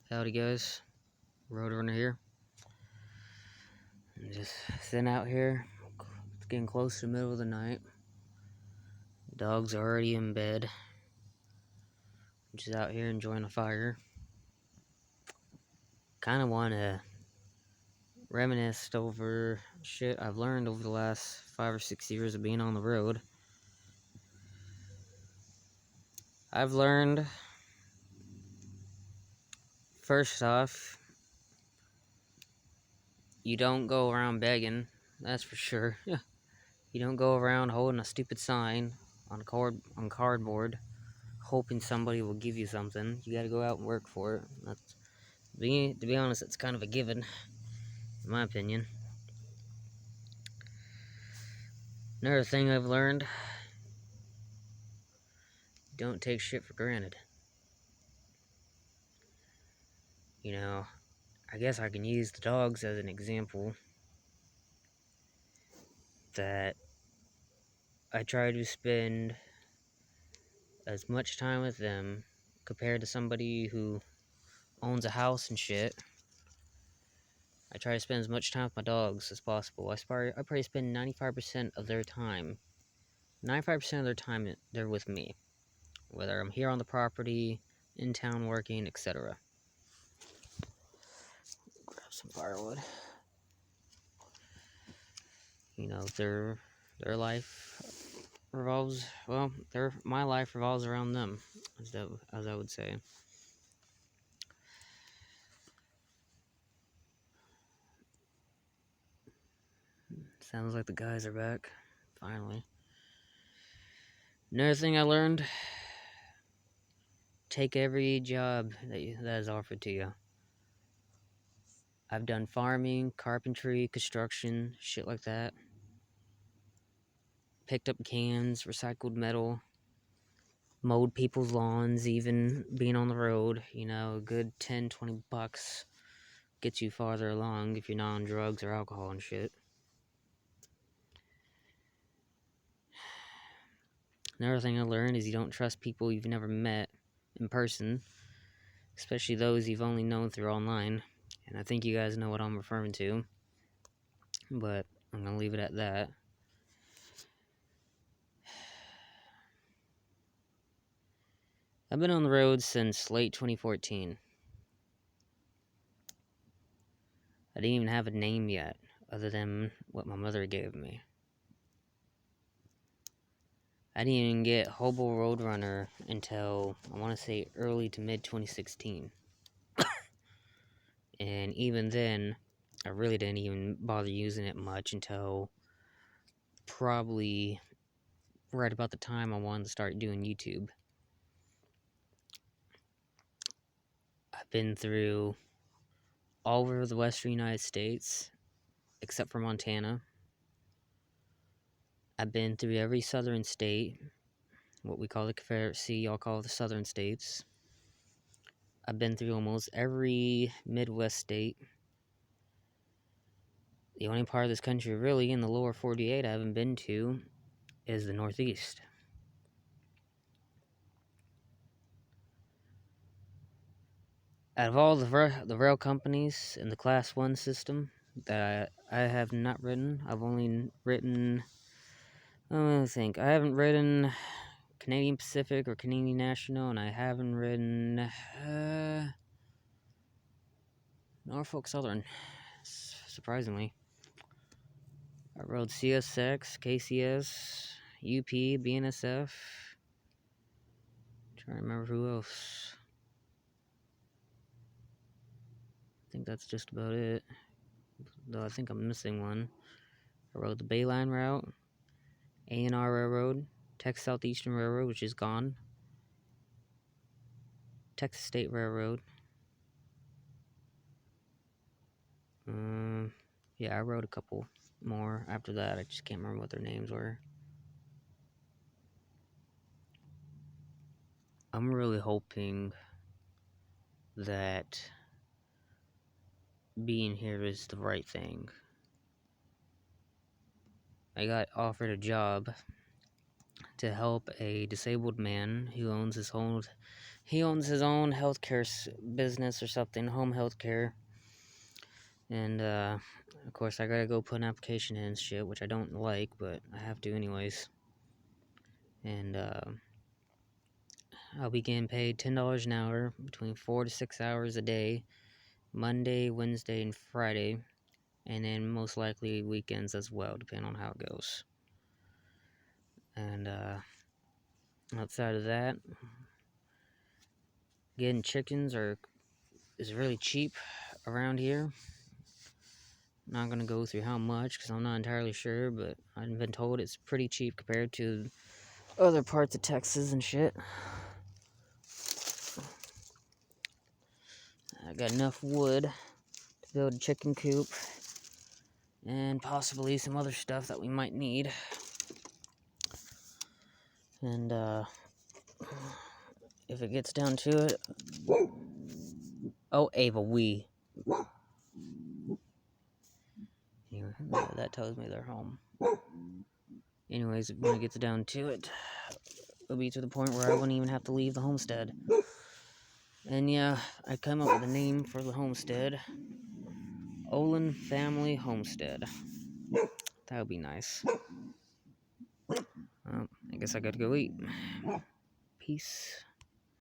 Howdy guys, Roadrunner here. I'm just sitting out here. It's getting close to the middle of the night. Dogs are already in bed. I'm just out here enjoying a fire. Kind of want to reminisce over shit I've learned over the last 5 or 6 years of being on the road. I've learned, first off, you don't go around begging, that's for sure. You don't go around holding a stupid sign on cardboard, hoping somebody will give you something. You gotta go out and work for it. To be honest, it's kind of a given, in my opinion. Another thing I've learned, don't take shit for granted. You know, I guess I can use the dogs as an example that I try to spend as much time with them compared to somebody who owns a house and shit. I try to spend as much time with my dogs as possible. I probably spend 95% of their time. 95% of their time they're with me. Whether I'm here on the property, in town working, etc. Grab some firewood. You know, their life revolves, well, my life revolves around them, as I would say. Sounds like the guys are back, finally. Another thing I learned, take every job that is offered to you. I've done farming, carpentry, construction, shit like that. Picked up cans, recycled metal, mowed people's lawns, even being on the road. You know, a good 10, 20 bucks gets you farther along if you're not on drugs or alcohol and shit. Another thing I learned is you don't trust people you've never met in person, especially those you've only known through online. And I think you guys know what I'm referring to, but I'm gonna leave it at that. I've been on the road since late 2014. I didn't even have a name yet, other than what my mother gave me. I didn't even get Hobo Roadrunner until, I want to say, early to mid 2016. And even then, I really didn't even bother using it much until probably right about the time I wanted to start doing YouTube. I've been through all over the western United States, except for Montana. I've been through every southern state, what we call the Confederacy, y'all call the southern states. I've been through almost every Midwest state. The only part of this country really in the lower 48 I haven't been to is the Northeast. Out of all the rail companies in the Class 1 system that I have not ridden, I've only ridden, let me think, I haven't ridden Canadian Pacific or Canadian National, and I haven't ridden Norfolk Southern, surprisingly. I rode CSX, KCS, UP, BNSF. Trying to remember who else. I think that's just about it. Though I think I'm missing one. I rode the Bayline route, A&R Railroad, Texas Southeastern Railroad, which is gone, Texas State Railroad. Yeah, I rode a couple more after that. I just can't remember what their names were. I'm really hoping that being here is the right thing. I got offered a job to help a disabled man who owns he owns his own healthcare business or something, home healthcare. And, of course, I gotta go put an application in and shit, which I don't like, but I have to anyways. And, I'll be getting paid $10 an hour, between 4 to 6 hours a day, Monday, Wednesday, and Friday. And then most likely weekends as well, depending on how it goes. And, outside of that, getting chickens is really cheap around here. Not gonna go through how much because I'm not entirely sure, but I've been told it's pretty cheap compared to other parts of Texas and shit. I got enough wood to build a chicken coop and possibly some other stuff that we might need. And if it gets down to it, oh, Ava, anyway, that tells me they're home. Anyways, when it gets down to it, it'll be to the point where I wouldn't even have to leave the homestead. And yeah, I come up with a name for the homestead. Olin Family Homestead. That would be nice. Well, I guess I gotta go eat. Peace.